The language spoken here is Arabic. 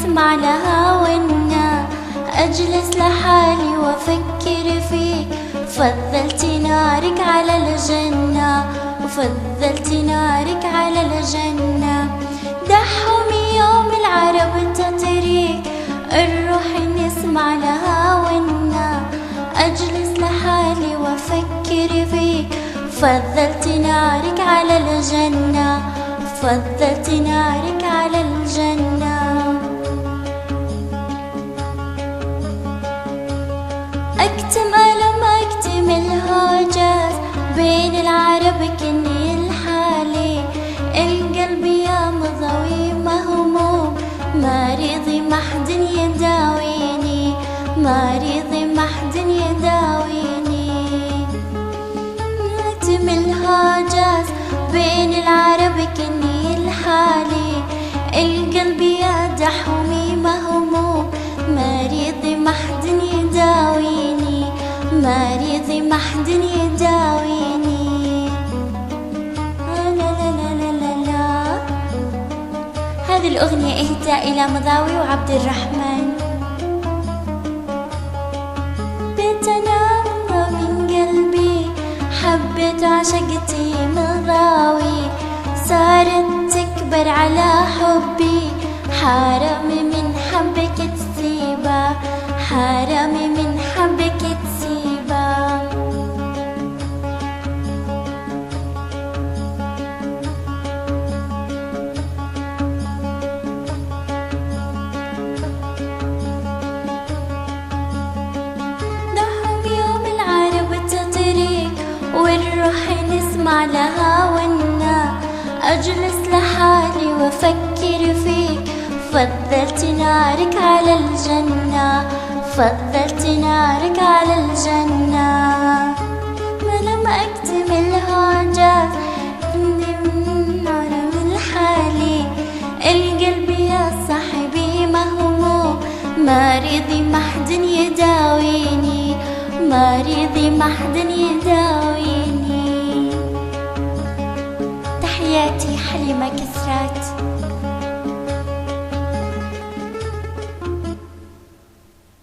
نسمع لها ونا، أجلس لحالي وأفكر فيك، فضلت نارك على الجنة، وفضلت نارك على الجنة. دحوم يوم العرب تطريق، الروح نسمع لها ونا، أجلس لحالي وأفكر فيك، فضلت نارك على الجنة، فضلت نارك على الجنة. أكتم ألم أكتم الهوجات، بين العرب كني الحالي، القلب يا مضوي مهموم، مريضي محد يداويني، مريضي محد يداويني. أكتم الهوجات بين العرب كني الحالي، القلب يا دحومي مهموم، مريضي محد يداويني، مريضي محد يداويني. لا لا لا لا لا لا. هذه الأغنية إهداء إلى مضاوي وعبد الرحمن. بيت أنام من قلبي، حبيت عشقتي مضاوي، صارت تكبر على حبي، حرامي من حبك تسيبه، حرامي من حبك تسيبه. دحوم يوم العرب تطريق، والروح نسمع لها ونا، أجلس لحالي وأفكر فيك، فضلت نارك على الجنة، فضلت نارك على الجنة. ولم أكتم الهوجات عندي من عالم الحالي، القلب يا صاحبي مهموم، مريضي محد يداويني، مريضي محد يداويني.